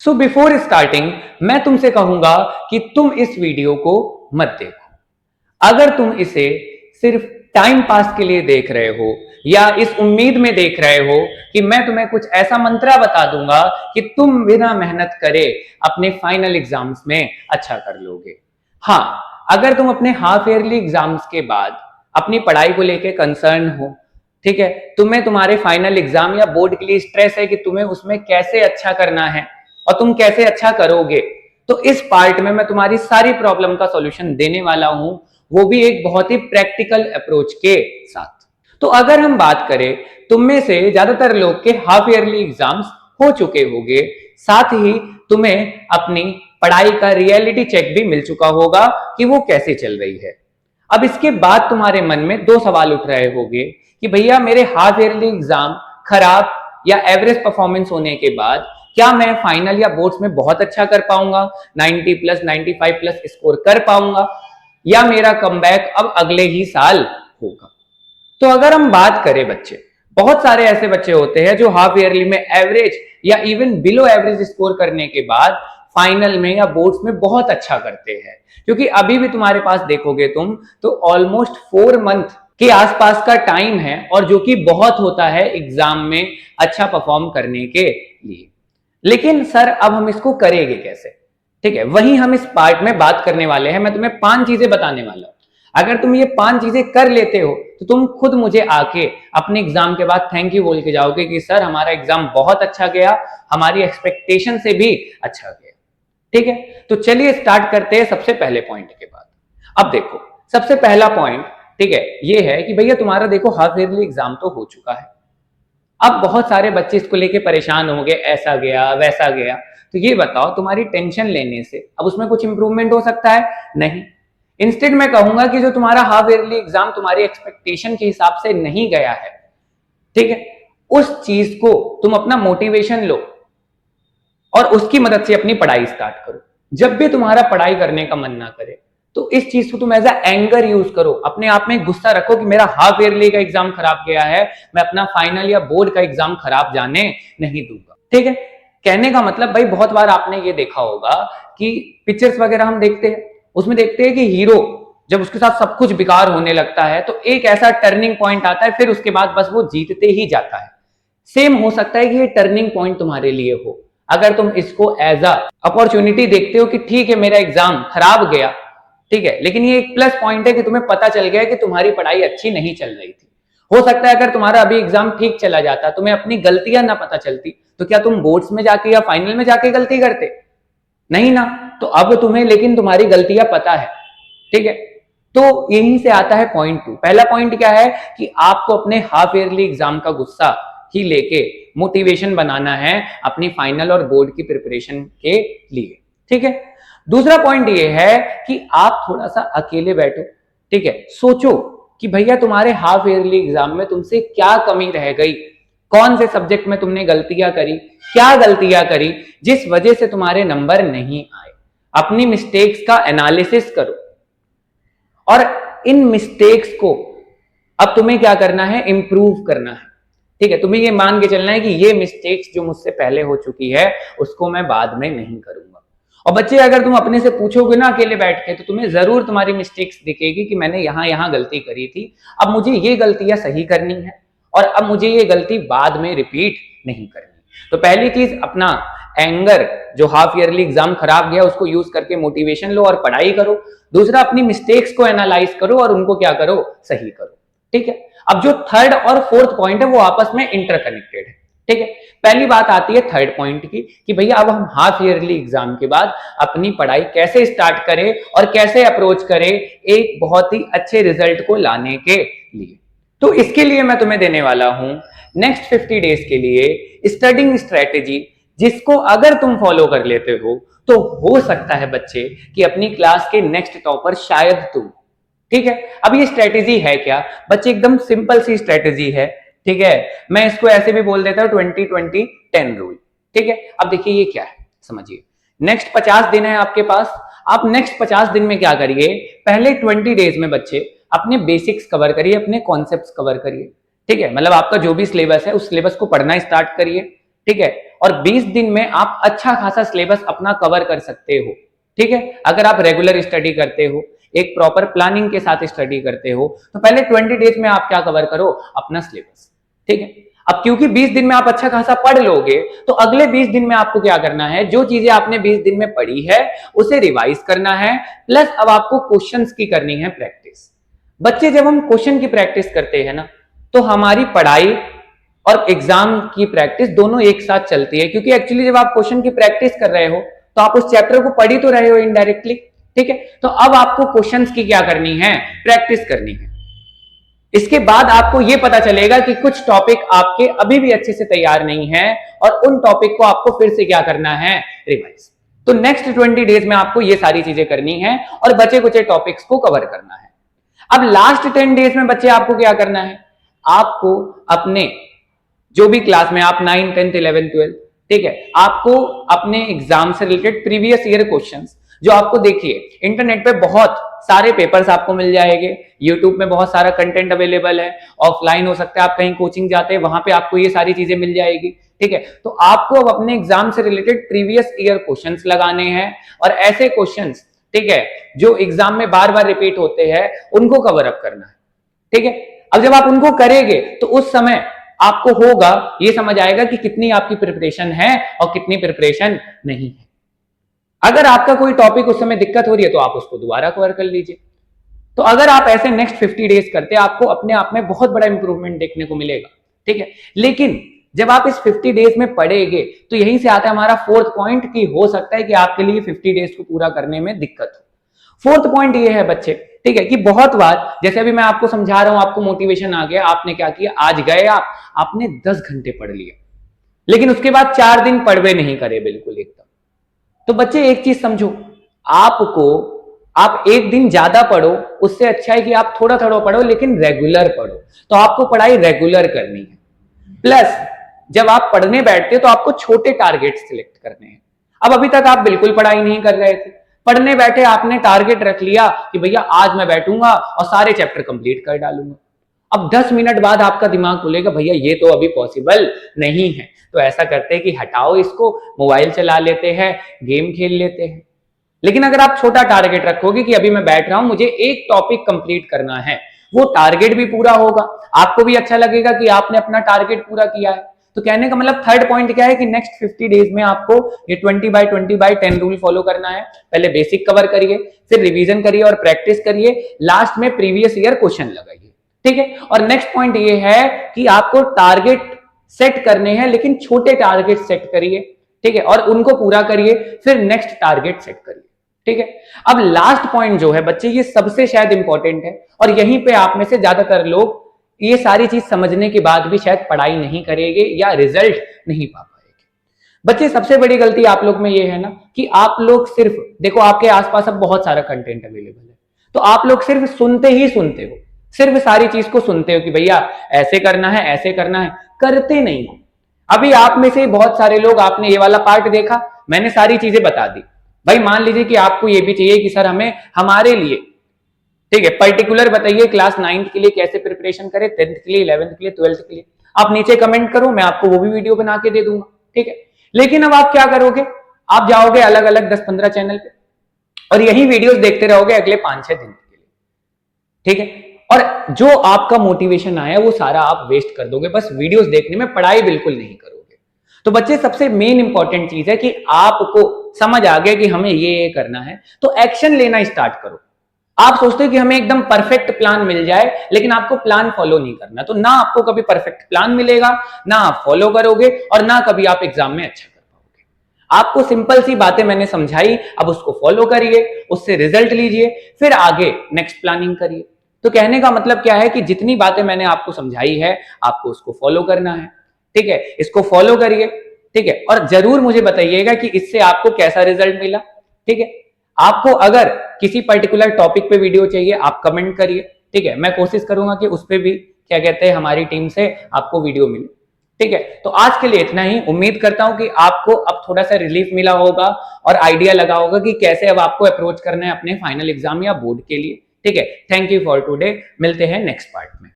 So before starting मैं तुमसे कहूंगा कि तुम इस वीडियो को मत देखो। अगर तुम इसे सिर्फ टाइम पास के लिए देख रहे हो या इस उम्मीद में देख रहे हो कि मैं तुम्हें कुछ ऐसा मंत्रा बता दूंगा कि तुम बिना मेहनत करे अपने फाइनल एग्जाम्स में अच्छा कर लोगे। हाँ, अगर तुम अपने हाफ ईयरली एग्जाम्स के बाद अपनी पढ़ाई को लेकर कंसर्न हो, ठीक है, तुम्हें तुम्हारे फाइनल एग्जाम या बोर्ड के लिए स्ट्रेस है कि तुम्हें उसमें कैसे अच्छा करना है और तुम कैसे अच्छा करोगे, तो इस पार्ट में मैं तुम्हारी सारी प्रॉब्लम का सॉल्यूशन देने वाला हूं, वो भी एक बहुत ही प्रैक्टिकल अप्रोच के साथ। तो अगर हम बात करें, तुम में से ज्यादातर लोग के हाफ ईयरली एग्जाम्स हो चुके होंगे, साथ ही तुम्हें अपनी पढ़ाई का रियलिटी चेक भी मिल चुका होगा कि वो कैसे चल रही है। अब इसके बाद तुम्हारे मन में दो सवाल उठ रहे होंगे कि भैया मेरे हाफ ईयरली एग्जाम खराब या एवरेज परफॉर्मेंस होने के बाद क्या मैं फाइनल या बोर्ड्स में बहुत अच्छा कर पाऊंगा, 90 प्लस 95 प्लस स्कोर कर पाऊंगा, या मेरा कमबैक अब अगले ही साल होगा। तो अगर हम बात करें बच्चे, बहुत सारे ऐसे बच्चे होते हैं जो हाफ ईयरली में एवरेज या इवन बिलो एवरेज स्कोर करने के बाद फाइनल में या बोर्ड्स में बहुत अच्छा करते हैं, क्योंकि अभी भी तुम्हारे पास देखोगे तुम तो ऑलमोस्ट 4 मंथ के आसपास का टाइम है, और जो कि बहुत होता है एग्जाम में अच्छा परफॉर्म करने के लिए। लेकिन सर अब हम इसको करेंगे कैसे? ठीक है, वही हम इस पार्ट में बात करने वाले हैं। मैं तुम्हें 5 चीजें बताने वाला हूं। अगर तुम ये 5 चीजें कर लेते हो तो तुम खुद मुझे आके अपने एग्जाम के बाद थैंक यू बोल के जाओगे कि सर हमारा एग्जाम बहुत अच्छा गया, हमारी एक्सपेक्टेशन से भी अच्छा गया। ठीक है, तो चलिए स्टार्ट करते हैं सबसे पहले पॉइंट के बाद। अब देखो, सबसे पहला पॉइंट, ठीक है, ये है कि भैया तुम्हारा देखो हाफ ईयरली एग्जाम तो हो चुका है। अब बहुत सारे बच्चे इसको लेके परेशान हो गए, ऐसा गया वैसा गया। तो ये बताओ, तुम्हारी टेंशन लेने से अब उसमें कुछ इंप्रूवमेंट हो सकता है? नहीं। इंस्टेड मैं कहूंगा कि जो तुम्हारा हाफ ईयरली एग्जाम तुम्हारी एक्सपेक्टेशन के हिसाब से नहीं गया है, ठीक है, उस चीज को तुम अपना मोटिवेशन लो और उसकी मदद से अपनी पढ़ाई स्टार्ट करो। जब भी तुम्हारा पढ़ाई करने का मन ना करे तो इस चीज को तुम एज एंगर यूज करो, अपने आप में गुस्सा रखो कि मेरा हाफ ईयरली का एग्जाम खराब गया है, मैं अपना फाइनल या बोर्ड का एग्जाम खराब जाने नहीं दूंगा। ठीक है, कहने का मतलब भाई बहुत बार आपने ये देखा होगा कि पिक्चर्स वगैरह हम देखते हैं, उसमें देखते हैं कि हीरो जब उसके साथ सब कुछ बेकार होने लगता है तो एक ऐसा टर्निंग पॉइंट आता है, फिर उसके बाद बस वो जीतते ही जाता है। सेम हो सकता है कि ये टर्निंग पॉइंट तुम्हारे लिए हो। अगर तुम इसको एज अ अपॉर्चुनिटी देखते हो कि ठीक है मेरा एग्जाम खराब गया, ठीक है, लेकिन ये एक प्लस पॉइंट है कि तुम्हें पता चल गया कि तुम्हारी पढ़ाई अच्छी नहीं चल रही थी। हो सकता है अगर तुम्हारा अभी एग्जाम ठीक चला जाता, तुम्हें अपनी गलतियां ना पता चलती, तो क्या तुम बोर्ड्स में जाके या फाइनल में जाके गलती करते? नहीं ना। तो अब तुम्हें लेकिन तुम्हारी गलतियां पता है। ठीक है, तो यहीं से आता है पॉइंट 2। पहला पॉइंट क्या है कि आपको अपने हाफ ईयरली एग्जाम का गुस्सा ही लेके मोटिवेशन बनाना है अपनी फाइनल और बोर्ड की प्रिपरेशन के लिए। ठीक है, दूसरा पॉइंट ये है कि आप थोड़ा सा अकेले बैठो, ठीक है, सोचो कि भैया तुम्हारे हाफ ईयरली एग्जाम में तुमसे क्या कमी रह गई, कौन से सब्जेक्ट में तुमने गलतियां करी, क्या गलतियां करी जिस वजह से तुम्हारे नंबर नहीं आए। अपनी मिस्टेक्स का एनालिसिस करो और इन मिस्टेक्स को अब तुम्हें क्या करना है, इंप्रूव करना है। ठीक है, तुम्हें ये मान के चलना है कि ये मिस्टेक्स जो मुझसे पहले हो चुकी है उसको मैं बाद में नहीं करूंगा। और बच्चे अगर तुम अपने से पूछोगे ना अकेले बैठ के, तो तुम्हें जरूर तुम्हारी मिस्टेक्स दिखेगी कि मैंने यहां गलती करी थी, अब मुझे ये गलतियां सही करनी है और अब मुझे ये गलती बाद में रिपीट नहीं करनी। तो पहली चीज, अपना एंगर जो हाफ ईयरली एग्जाम खराब गया उसको यूज करके मोटिवेशन लो और पढ़ाई करो। दूसरा, अपनी मिस्टेक्स को एनालाइज करो और उनको क्या करो, सही करो। ठीक है, अब जो थर्ड और फोर्थ पॉइंट है वो आपस में इंटरकनेक्टेड है। ठीक है, पहली बात आती है थर्ड पॉइंट की कि भैया अब हम हाफ ईयरली एग्जाम के बाद अपनी पढ़ाई कैसे स्टार्ट करें और कैसे अप्रोच करें एक बहुत ही अच्छे रिजल्ट को लाने के लिए। तो इसके लिए मैं तुम्हें देने वाला हूं नेक्स्ट 50 डेज के लिए स्टडिंग स्ट्रेटेजी, जिसको अगर तुम फॉलो कर लेते हो तो हो सकता है बच्चे कि अपनी क्लास के नेक्स्ट टॉपर शायद तुम। ठीक है, अब ये स्ट्रेटेजी है क्या बच्चे? एकदम सिंपल सी स्ट्रेटेजी है। ठीक है, मैं इसको ऐसे भी बोल देता हूं 20-20-10 रूल। ठीक है, अब देखिए ये क्या है, समझिए। नेक्स्ट 50 दिन है आपके पास, आप नेक्स्ट 50 दिन में क्या करिए, पहले 20 डेज में बच्चे अपने बेसिक्स कवर करिए, अपने कॉन्सेप्ट्स कवर करिए। ठीक है, मतलब आपका जो भी सिलेबस है उस सिलेबस को पढ़ना स्टार्ट करिए। ठीक है, और 20 दिन में आप अच्छा खासा सिलेबस अपना कवर कर सकते हो। ठीक है, अगर आप रेगुलर स्टडी करते हो, एक प्रॉपर प्लानिंग के साथ स्टडी करते हो, तो पहले 20 डेज में आप क्या कवर करो, अपना सिलेबस। ठीक है, अब क्योंकि 20 दिन में आप अच्छा खासा पढ़ लोगे, तो अगले 20 दिन में आपको क्या करना है, जो चीजें आपने 20 दिन में पढ़ी है उसे रिवाइज करना है, प्लस अब आपको क्वेश्चंस की करनी है प्रैक्टिस। बच्चे, जब हम क्वेश्चन की प्रैक्टिस करते हैं ना, तो हमारी पढ़ाई और एग्जाम की प्रैक्टिस दोनों एक साथ चलती है, क्योंकि एक्चुअली जब आप क्वेश्चन की प्रैक्टिस कर रहे हो तो आप उस चैप्टर को पढ़ ही तो रहे हो इनडायरेक्टली। ठीक है, तो अब आपको क्वेश्चंस की क्या करनी है, प्रैक्टिस करनी है। इसके बाद आपको यह पता चलेगा कि कुछ टॉपिक आपके अभी भी अच्छे से तैयार नहीं है और उन टॉपिक को आपको फिर से क्या करना है, रिवाइज। तो नेक्स्ट 20 डेज में आपको ये सारी चीजें करनी है और बचे कुछ टॉपिक्स को कवर करना है। अब लास्ट 10 डेज में बच्चे आपको क्या करना है, आपको अपने जो भी क्लास में आप 9, 10, 11, 12, ठीक है, आपको अपने एग्जाम से रिलेटेड प्रीवियस ईयर क्वेश्चंस, जो आपको देखिए इंटरनेट पे बहुत सारे पेपर्स आपको मिल जाएंगे, यूट्यूब में बहुत सारा कंटेंट अवेलेबल है, ऑफलाइन हो सकता है आप कहीं कोचिंग जाते हैं वहां पे आपको ये सारी चीजें मिल जाएगी। ठीक है, तो आपको अब अपने एग्जाम से रिलेटेड प्रीवियस ईयर क्वेश्चंस लगाने हैं और ऐसे क्वेश्चंस, ठीक है, जो एग्जाम में बार बार रिपीट होते हैं उनको कवर अप करना है। ठीक है, अब जब आप उनको करेंगे तो उस समय आपको होगा, ये समझ आएगा कि कितनी आपकी प्रिपरेशन है और कितनी प्रिपरेशन नहीं है। अगर आपका कोई टॉपिक उस समय दिक्कत हो रही है तो आप उसको दोबारा कवर कर लीजिए। तो अगर आप ऐसे नेक्स्ट 50 डेज करते हैं, आपको अपने आप में बहुत बड़ा इंप्रूवमेंट देखने को मिलेगा। ठीक है, लेकिन जब आप इस 50 डेज में पढ़ेंगे तो यहीं से आता है हमारा फोर्थ पॉइंट, कि हो सकता है कि आपके लिए 50 डेज को पूरा करने में दिक्कत हो। फोर्थ पॉइंट ये है बच्चे, ठीक है, कि बहुत बार जैसे अभी मैं आपको समझा रहा हूं, आपको मोटिवेशन आ गया, आपने क्या किया, आज गए आपने 10 घंटे पढ़ लिया, लेकिन उसके बाद 4 दिन पढ़वे नहीं करे बिल्कुल एकदम। तो बच्चे एक चीज समझो, आप एक दिन ज्यादा पढ़ो, उससे अच्छा है कि आप थोड़ा थोड़ा पढ़ो लेकिन रेगुलर पढ़ो। तो आपको पढ़ाई रेगुलर करनी है, प्लस जब आप पढ़ने बैठते हो तो आपको छोटे टारगेट सिलेक्ट करने हैं। अब अभी तक आप बिल्कुल पढ़ाई नहीं कर रहे थे, पढ़ने बैठे आपने टारगेट रख लिया कि भैया आज मैं बैठूंगा और सारे चैप्टर कंप्लीट कर डालूंगा। अब 10 मिनट बाद आपका दिमाग खुलेगा, भैया ये तो अभी पॉसिबल नहीं है। तो ऐसा करते हैं कि हटाओ इसको, मोबाइल चला लेते हैं, गेम खेल लेते हैं। लेकिन अगर आप छोटा टारगेट रखोगे कि अभी मैं बैठ रहा हूं, मुझे एक टॉपिक कंप्लीट करना है, वो टारगेट भी पूरा होगा, आपको भी अच्छा लगेगा कि आपने अपना टारगेट पूरा किया है। तो कहने का मतलब थर्ड पॉइंट क्या है कि नेक्स्ट 50 डेज में आपको ये 20/20/10 रूल फॉलो करना है। पहले बेसिक कवर करिए, फिर रिवीजन करिए और प्रैक्टिस करिए, लास्ट में प्रीवियस ईयर क्वेश्चन लगाइए। ठीक है, और नेक्स्ट पॉइंट ये है कि आपको टारगेट सेट करने हैं, लेकिन छोटे टारगेट सेट करिए। ठीक है, और उनको पूरा करिए, फिर नेक्स्ट टारगेट सेट करिए। ठीक है, अब लास्ट पॉइंट जो है बच्चे, ये सबसे शायद इंपॉर्टेंट है और यहीं पे आप में से ज्यादातर लोग ये सारी चीज समझने के बाद भी शायद पढ़ाई नहीं करेंगे या रिजल्ट नहीं पा पाएंगे। बच्चे, सबसे बड़ी गलती आप लोग में ये है ना कि आप लोग सिर्फ देखो, आपके आसपास अब बहुत सारा कंटेंट अवेलेबल है, तो आप लोग सिर्फ सुनते ही सुनते हो, सिर्फ सारी चीज को सुनते हो कि भैया ऐसे करना है, ऐसे करना है, करते नहीं हो। अभी आप में से बहुत सारे लोग, आपने ये वाला पार्ट देखा, मैंने सारी चीजें बता दी। भाई मान लीजिए कि आपको ये भी चाहिए कि सर हमें हमारे लिए, ठीक है, पर्टिकुलर बताइए क्लास 9th के लिए कैसे प्रिपरेशन करें, 10th के लिए, 11th के लिए, 12th के लिए, आप नीचे कमेंट करो, मैं आपको वो भी वीडियो बना के दे दूंगा। ठीक है, लेकिन अब आप क्या करोगे, आप जाओगे अलग अलग 10-15 चैनल पे और यही वीडियोस देखते रहोगे अगले 5-6 दिन के लिए। ठीक है, और जो आपका मोटिवेशन आया वो सारा आप वेस्ट कर दोगे बस वीडियोस देखने में, पढ़ाई बिल्कुल नहीं करोगे। तो बच्चे, सबसे मेन इंपॉर्टेंट चीज है कि आपको समझ आ गया कि हमें ये करना है, तो एक्शन लेना स्टार्ट करो। आप सोचते हो कि हमें एकदम परफेक्ट प्लान मिल जाए, लेकिन आपको प्लान फॉलो नहीं करना, तो ना आपको कभी परफेक्ट प्लान मिलेगा, ना आप फॉलो करोगे और ना कभी आप एग्जाम में अच्छा कर पाओगे। आपको सिंपल सी बातें मैंने समझाई, अब उसको फॉलो करिए, उससे रिजल्ट लीजिए, फिर आगे नेक्स्ट प्लानिंग करिए। तो कहने का मतलब क्या है कि जितनी बातें मैंने आपको समझाई है, आपको उसको फॉलो करना है। ठीक है, इसको फॉलो करिए। ठीक है, और जरूर मुझे बताइएगा कि इससे आपको कैसा रिजल्ट मिला। ठीक है, आपको अगर किसी पर्टिकुलर टॉपिक पे वीडियो चाहिए, आप कमेंट करिए। ठीक है, मैं कोशिश करूंगा कि उस पे भी क्या कहते हैं हमारी टीम से आपको वीडियो मिले। ठीक है, तो आज के लिए इतना ही। उम्मीद करता हूं कि आपको अब थोड़ा सा रिलीफ मिला होगा और आइडिया लगा होगा कि कैसे अब आपको अप्रोच करना है अपने फाइनल एग्जाम या बोर्ड के लिए। ठीक है, थैंक यू फॉर टुडे, मिलते हैं नेक्स्ट पार्ट में।